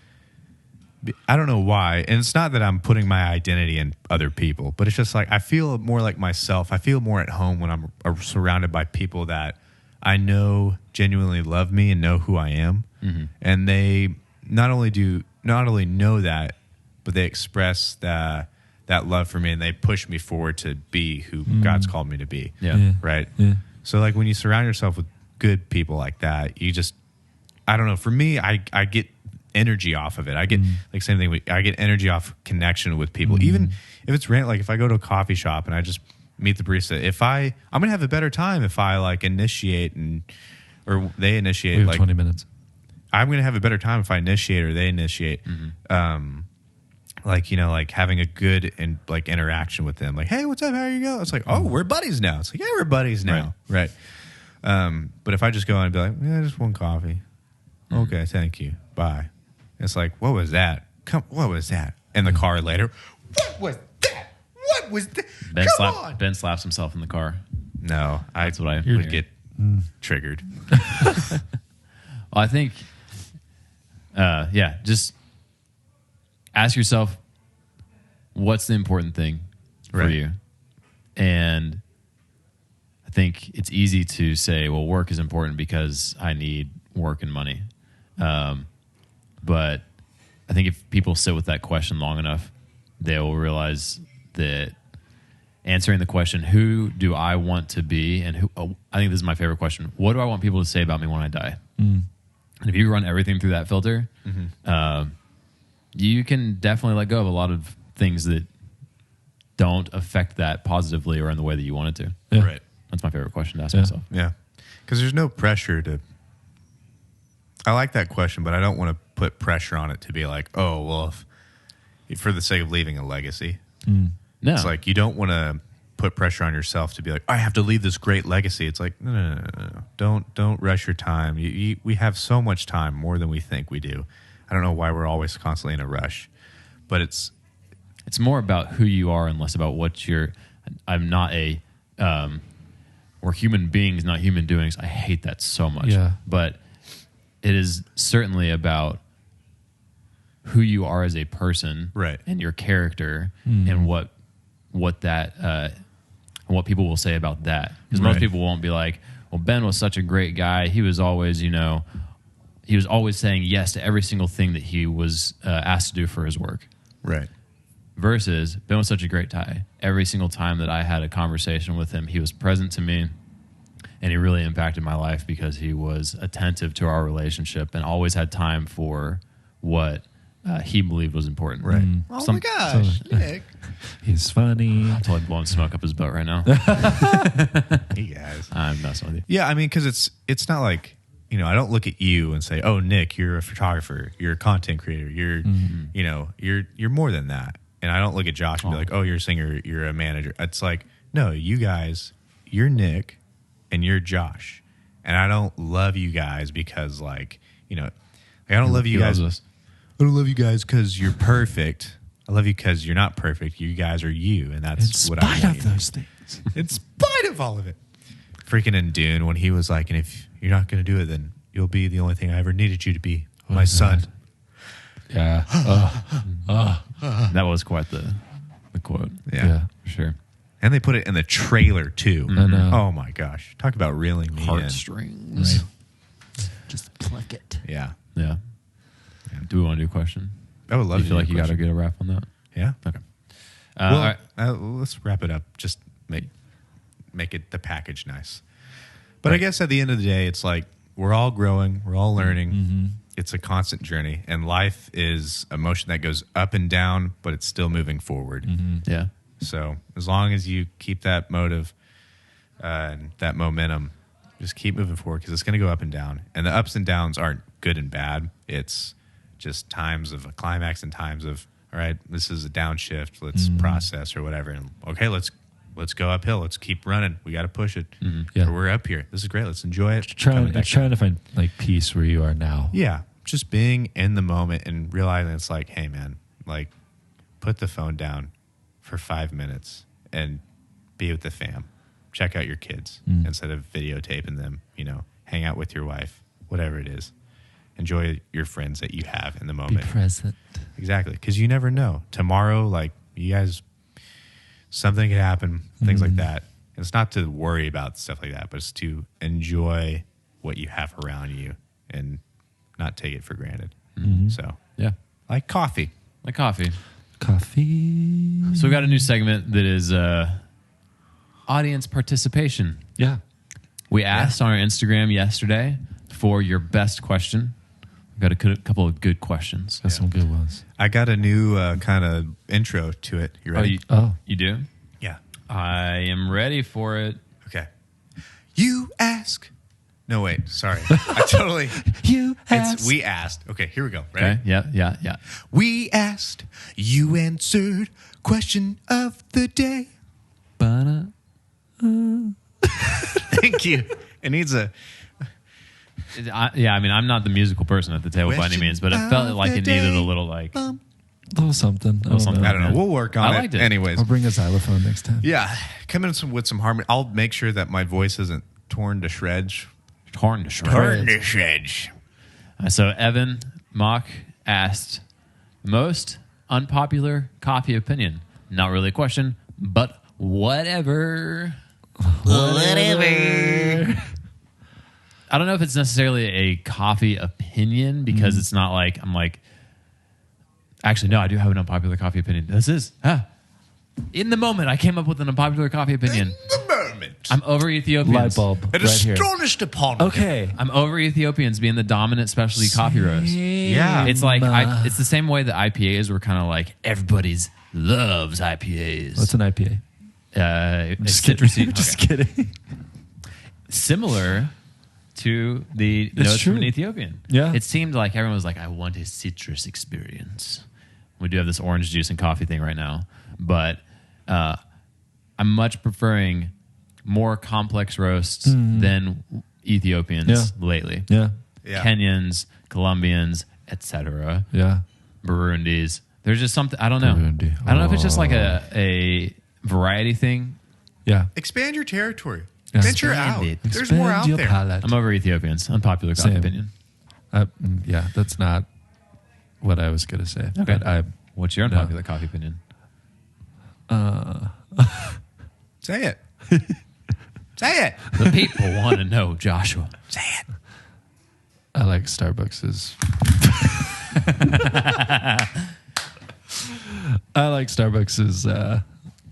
I don't know why. And it's not that I'm putting my identity in other people, but it's just like I feel more like myself. I feel more at home when I'm surrounded by people that I know genuinely love me and know who I am. And they not only know that, but they express that love for me and they push me forward to be who God's called me to be. Yeah. Right. Yeah. So like when you surround yourself with good people like that, you just, I don't know. For me, I get energy off of it. I get like same thing. I get energy off connection with people. Even if it's like if I go to a coffee shop and I just meet the barista, I'm going to have a better time if I like initiate or they initiate. We have Like 20 minutes. I'm going to have a better time if I initiate or they initiate. Like having a good and like interaction with them. Like, hey, what's up? How are you going? It's like, oh, we're buddies now. It's like, yeah, we're buddies now. Right. But if I just go on and be like, yeah, just one coffee. Okay, thank you. Bye. It's like, what was that? What was that? In the car later. What was that? What was that? Come on. Ben slaps himself in the car. No, That's what I would get triggered. Well, I think, just ask yourself, what's the important thing for Right. you? And I think it's easy to say, well, work is important because I need work and money. But I think if people sit with that question long enough, they will realize that answering the question, who do I want to be? And I think this is my favorite question. What do I want people to say about me when I die? And if you run everything through that filter, you can definitely let go of a lot of things that don't affect that positively or in the way that you want it to. Yeah. Right. That's my favorite question to ask Yeah. myself. Yeah. Because there's no pressure to. I like that question, but I don't want to put pressure on it to be like, oh, well, if for the sake of leaving a legacy. No. It's like you don't want to put pressure on yourself to be like, I have to leave this great legacy. It's like, no. Don't rush your time. We have so much time, more than we think we do. I don't know why we're always constantly in a rush, but it's more about who you are and less about what you're. I'm not a. We're human beings, not human doings. I hate that so much. Yeah. But it is certainly about who you are as a person, right, and your character, and what people will say about that. Because most people won't be like, well, Ben was such a great guy. He was always, he was always saying yes to every single thing that he was asked to do for his work. right. Versus Ben was such a great guy. Every single time that I had a conversation with him, he was present to me, and he really impacted my life because he was attentive to our relationship and always had time for what he believed was important. Right. Oh my gosh, Nick. He's funny. I'm totally blowing smoke up his butt right now. Hey guys, I'm messing with you. yeah. I mean, because it's not like, I don't look at you and say, oh, Nick, you're a photographer, you're a content creator, you're you're more than that. And I don't look at Josh and be like, oh, you're a singer, you're a manager. It's like, no, you guys, you're Nick and you're Josh. And I don't love you guys because I don't love you guys. I don't love you guys because you're perfect. I love you because you're not perfect. You guys are you. And that's what I want. In spite of those things. In spite of all of it. Freaking in Dune when he was like, and if you're not going to do it, then you'll be the only thing I ever needed you to be. My son. Yeah. That was quite the quote. Yeah. For sure. And they put it in the trailer too. I know. Oh my gosh. Talk about reeling me in. Heartstrings. Just pluck it. Yeah. Yeah. Do we want to do a question? I would love Do you to feel do like a you got to question. get a wrap on that? Yeah. Okay. Well, all right. Let's wrap it up. Just make it the package nice. But I guess at the end of the day, it's like we're all growing, we're all learning. Mm-hmm. It's a constant journey, and life is a motion that goes up and down, but it's still moving forward. Mm-hmm. Yeah. So as long as you keep that motive and that momentum, just keep moving forward because it's going to go up and down. And the ups and downs aren't good and bad. It's just times of a climax and times of, all right, this is a downshift. Let's process or whatever. And okay, let's go uphill. Let's keep running. We got to push it. Yeah. Or we're up here. This is great. Let's enjoy it. Trying to find peace where you are now. Yeah. Just being in the moment and realizing it's like, hey man, put the phone down for 5 minutes and be with the fam. Check out your kids instead of videotaping them, hang out with your wife, whatever it is. Enjoy your friends that you have in the Be moment. present. Exactly. Because you never know. Tomorrow, you guys, something could happen, things like that. And it's not to worry about stuff like that, but it's to enjoy what you have around you and not take it for granted. So, Yeah. like coffee. Like coffee. Coffee. So we got a new segment that is audience participation. Yeah. We asked on our Instagram yesterday for your best question. We've got a couple of good questions. Got some good ones. I got a new kind of intro to it. You ready? You do? Yeah. I am ready for it. Okay. You ask. No, wait. Sorry. I totally. You asked. We asked. Okay, here we go. Ready? Okay. Yeah. We asked. You answered. Question of the day. Ba-da. Thank you. It needs a. I'm not the musical person at the table by any Question means, but it felt of like the it needed day. a little Little something. something. I don't know. We'll work on I it. liked it. Anyways. I'll bring a xylophone next time. Yeah. Come in with some harmony. I'll make sure that my voice isn't torn to shreds. torn to shreds. Torn to shreds. So Evan Mock asked, most unpopular coffee opinion. Not really a question, but whatever. Whatever. I don't know if it's necessarily a coffee opinion because it's not like I'm like, actually, no, I do have an unpopular coffee opinion. This is, in the moment, I came up with an unpopular coffee opinion. The moment. I'm over Ethiopians. Light bulb. It right is here. astonished upon me. Okay. I'm over Ethiopians being the dominant specialty coffee roast. Yeah. It's like it's the same way that IPAs were kind of like everybody's loves IPAs. What's an IPA? It's citrusy. Just Okay. kidding. Similar to the It's notes from an true. Ethiopian. Yeah. It seemed like everyone was like, I want a citrus experience. We do have this orange juice and coffee thing right now, but I'm much preferring more complex roasts than Ethiopians lately. Yeah. Kenyans, Colombians, etc. Yeah. Burundis. There's just something, I don't know. Burundi. I don't know if it's just like a variety thing. Yeah. Expand your territory. Yeah. Venture Expand out. it. There's more out your there. palate. I'm over Ethiopians. Unpopular Same. opinion. Yeah, that's not what I was going to say. Okay. But What's your unpopular coffee opinion? Say it. Say it. The people want to know, Joshua. Say it. I like Starbucks's. I like Starbucks's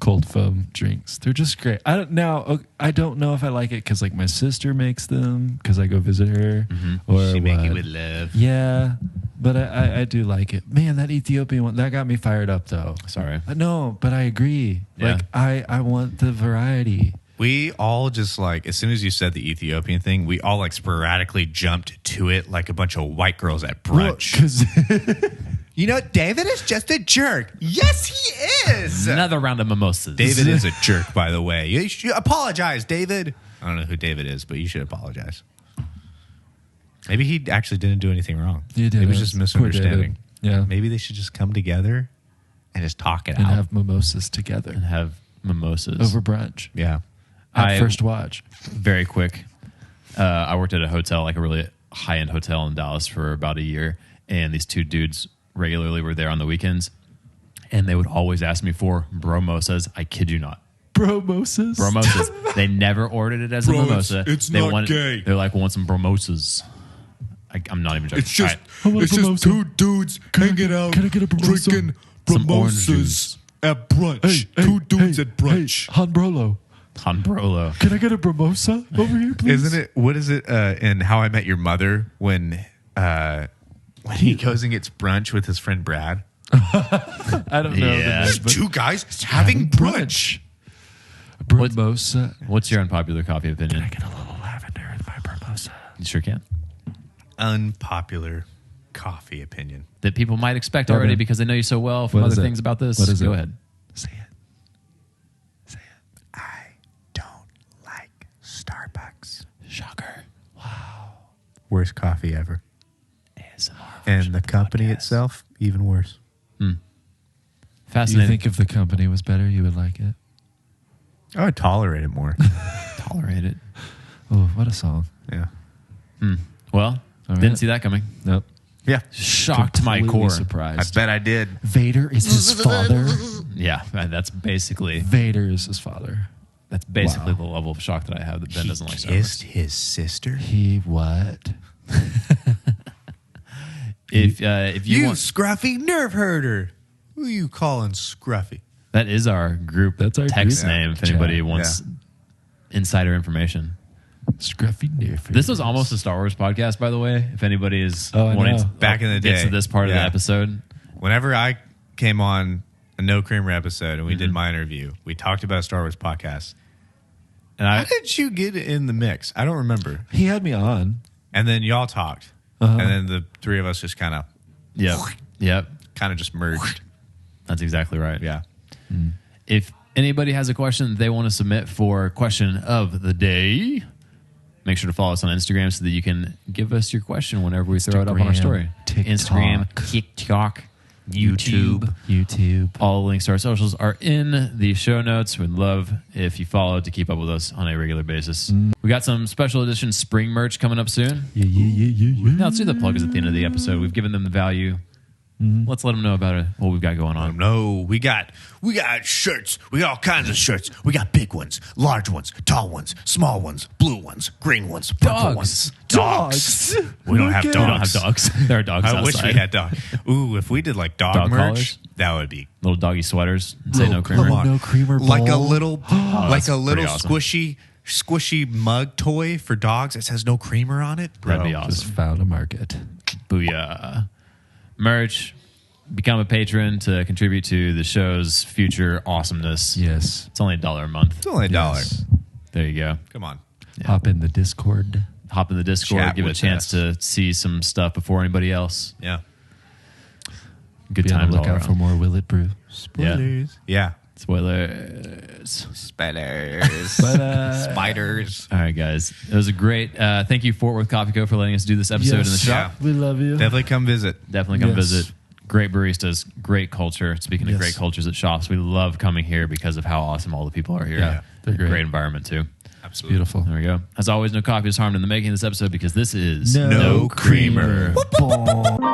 cold foam drinks. They're just great. I don't know if I like it because like my sister makes them because I go visit her, or She make it what. with love. Yeah, but I do like it. Man, that Ethiopian one that got me fired up though. Sorry. No, but I agree. Yeah. Like I want the variety. We all just like, as soon as you said the Ethiopian thing, we all like sporadically jumped to it like a bunch of white girls at brunch. You know, David is just a jerk. Yes, he is. Another round of mimosas. David is a jerk, by the way. You should apologize, David. I don't know who David is, but you should apologize. Maybe he actually didn't do anything wrong. You did. It was just Poor misunderstanding. David. Yeah. Maybe they should just come together and just talk it And out. have mimosas together and have mimosas. over brunch Yeah. at first watch. Very quick. I worked at a hotel, like a really high-end hotel in Dallas for about a year, and these two dudes regularly were there on the weekends, and they would always ask me for bromosas. I kid you not. Bromosas. Bromosas. They never ordered it as a mimosa. it's they not gay. They're like, want some bromosas. I'm not even joking. It's just, I want a it's just Bromosa. two dudes hanging out, can I get a Bromosa? drinking Some orange Bromosas juice. at brunch. Two dudes at brunch. Hey, Han Brolo. Hanbrolo. Can I get a Bromosa over here, please? Isn't it? What is it in How I Met Your Mother when he goes and gets brunch with his friend Brad? I don't know. Yeah. The name, but Two guys having brunch. Bromosa. What's your unpopular coffee opinion? I get a little lavender in my Bromosa. You sure can. Unpopular coffee opinion. That people might expect Okay. already because they know you so well from What other is it? things about this. What is Go it? ahead. Say it. Say it. I don't like Starbucks. Shocker. Worst coffee ever. ASMR. And the company itself, even worse. Do you Fascinating. think if the company was better, you would like it? I would tolerate it more. Tolerate it. Oh, what a song. Yeah. Well, All didn't right. see that coming. Nope. Yeah. Shocked to my Completely core. I surprised. bet I did. Vader is his father. Yeah, that's basically Vader is his father. the level of shock that I have that Ben doesn't like Starbucks. Kissed his sister. He what? If you You want, scruffy nerve herder. Who you calling scruffy? that is our group. That's our text group name. If chat. anybody wants insider information. Scruffy nerf. This was almost a Star Wars podcast, by the way. If anybody is Oh, I wanting know. to Back in the get day. to this part of the Yeah. episode, Whenever I came on a No Creamer episode and we did my interview, we talked about a Star Wars podcast. and How I did you get in the mix? I don't remember. He had me on. And then y'all talked. Uh-huh. And then the three of us just kind of yep, just merged. that's exactly right. Yeah. If anybody has a question they want to submit for question of the day, make sure to follow us on Instagram so that you can give us your question whenever we throw it up on our Instagram, story. TikTok. Instagram, TikTok, YouTube. All the links to our socials are in the show notes. We'd love if you follow to keep up with us on a regular basis. We got some special edition spring merch coming up soon. Yeah. Now, let's do the plugs at the end of the episode. We've given them the value. Let's let them know about it, what we've got going on. No, we got shirts. We got all kinds of shirts. We got big ones, large ones, tall ones, small ones, blue ones, green ones, purple Dogs. ones. Dogs. We don't have Look dogs. at We don't have dogs. There are dogs I outside. wish we had dog. Ooh, if we did like dog Dog merch, collars? that would be Little doggy sweaters. Say no Come creamer. on. No creamer like a bowl. little that's pretty awesome. squishy mug toy for dogs that says no creamer on it. That'd be Bro, awesome. Just found a market. Booyah. Merch. Become a patron to contribute to the show's future awesomeness. Yes. It's only $1 a month. It's only $1. Yes. There you go. Come on. Hop in the Discord. Hop in the Discord, Chat give it a with chance us. to see some stuff before anybody else. Yeah. Good Be on times the all lookout around. for more Will It Brew. Spoilers. Yeah. Spoilers. Spiders. Spiders. All right, guys. It was a great. Thank you, Fort Worth Coffee Co., for letting us do this episode in the shop. We love you. Definitely come visit. Definitely come Yes. visit. Great baristas, great culture. Speaking of Yes. great cultures at shops, we love coming here because of how awesome all the people are here. Yeah, they're great. Great environment, too. Absolutely. Beautiful. There we go. As always, no coffee is harmed in the making of this episode because this is No creamer. creamer.